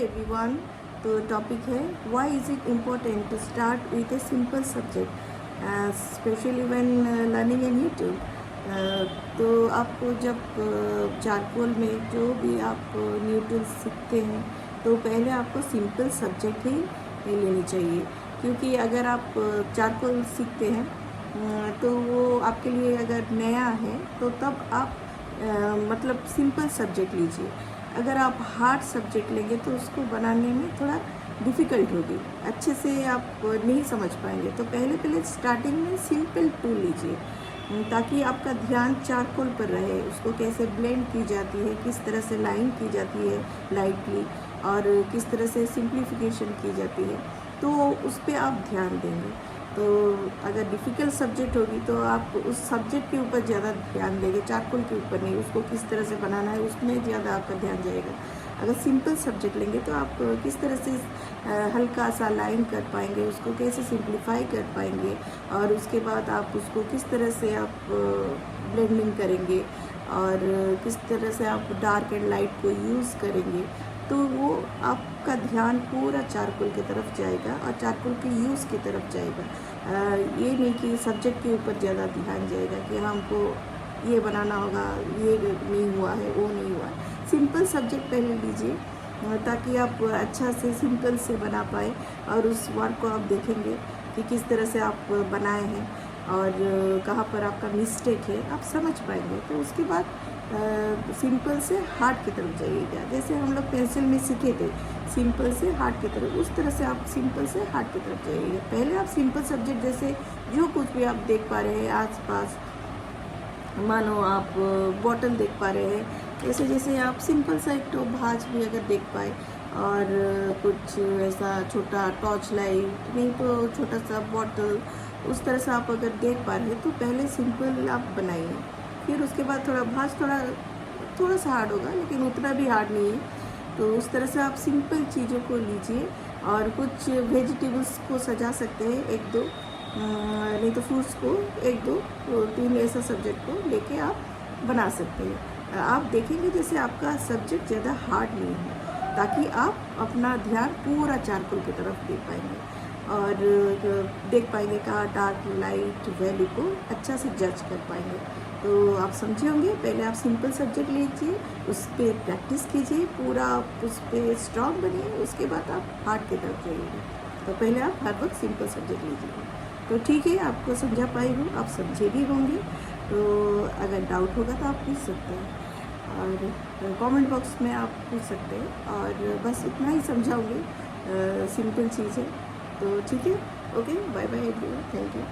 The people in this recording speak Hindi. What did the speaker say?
एवरीवन। तो टॉपिक है why is it important to start with a simple subject specially when learning a new tool. तो आपको जब चारकोल में जो भी आप न्यू टूल सीखते हैं तो पहले आपको सिंपल सब्जेक्ट ही लेनी चाहिए, क्योंकि अगर आप चारकोल सीखते हैं तो वो आपके लिए अगर नया है तो तब आप मतलब सिंपल सब्जेक्ट लीजिए। अगर आप हार्ड सब्जेक्ट लेंगे तो उसको बनाने में थोड़ा डिफ़िकल्ट होगी, अच्छे से आप नहीं समझ पाएंगे। तो पहले स्टार्टिंग में सिंपल टूल लीजिए ताकि आपका ध्यान चारकोल पर रहे, उसको कैसे ब्लेंड की जाती है, किस तरह से लाइन की जाती है लाइटली, और किस तरह से सिंप्लीफिकेशन की जाती है, तो उस पर आप ध्यान देंगे। तो अगर डिफ़िकल्ट सब्जेक्ट होगी तो आप उस सब्जेक्ट के ऊपर ज़्यादा ध्यान देंगे, चारकोल के ऊपर नहीं, उसको किस तरह से बनाना है उसमें ज़्यादा आपका ध्यान जाएगा। अगर सिंपल सब्जेक्ट लेंगे तो आप किस तरह से हल्का सा लाइन कर पाएंगे, उसको कैसे सिंप्लीफाई कर पाएंगे, और उसके बाद आप उसको किस तरह से आप ब्लेंडिंग करेंगे और किस तरह से आप डार्क एंड लाइट को यूज़ करेंगे, तो वो आपका ध्यान पूरा चारकोल की तरफ जाएगा और चारकोल के यूज़ की तरफ जाएगा। ये नहीं कि सब्जेक्ट के ऊपर ज़्यादा ध्यान जाएगा कि हमको ये बनाना होगा, ये नहीं हुआ है, वो नहीं हुआ है। सिंपल सब्जेक्ट पहले लीजिए ताकि आप अच्छा से सिंपल से बना पाए, और उस वर्क को आप देखेंगे कि किस तरह से आप बनाए हैं और कहाँ पर आपका मिस्टेक है, आप समझ पाएंगे। तो उसके बाद सिंपल से हार्ड की तरफ जाइएगा। जैसे हम लोग पेंसिल में सीखे थे सिंपल से हार्ड की तरफ, उस तरह से आप सिंपल से हार्ड की तरफ जाइएगा। पहले आप सिंपल सब्जेक्ट जैसे जो कुछ भी आप देख पा रहे हैं आसपास, मानो आप बॉटल देख पा रहे हैं, ऐसे जैसे आप सिंपल सा एक तो भाज भी अगर देख पाए, और कुछ ऐसा छोटा टॉर्च लाइट, नहीं तो छोटा सा बॉटल, उस तरह से आप अगर देख पा रहे हैं तो पहले सिंपल आप बनाइए। फिर उसके बाद थोड़ा भाज थोड़ा सा हार्ड होगा, लेकिन उतना भी हार्ड नहीं है। तो उस तरह से आप सिंपल चीज़ों को लीजिए, और कुछ वेजिटेबल्स को सजा सकते हैं, एक दो, नहीं तो फ्रूट्स को एक दो तीन, ऐसा सब्जेक्ट को लेके आप बना सकते हैं। आप देखेंगे जैसे आपका सब्जेक्ट ज़्यादा हार्ड नहीं है, ताकि आप अपना ध्यान पूरा चारकोल की तरफ दे पाएंगे और देख पाएंगे कहाँ डार्क लाइट वैल्यू को अच्छा से जज कर पाएंगे। तो आप समझे होंगे, पहले आप सिंपल सब्जेक्ट लीजिए, उस पर प्रैक्टिस कीजिए, पूरा उस पर स्ट्रॉन्ग बनिए, उसके बाद आप हार्ड की तरफ जाइएगा। तो पहले आप हर वक्त सिंपल सब्जेक्ट लीजिए। तो ठीक है, आपको समझा पाई हूँ, आप समझे भी होंगे। तो अगर डाउट होगा तो आप पूछ सकते हैं, और कमेंट बॉक्स में आप पूछ सकते हैं, और बस इतना ही समझाऊँगी, सिंपल चीज़ है। तो ठीक है, okay, bye bye everyone, thank you.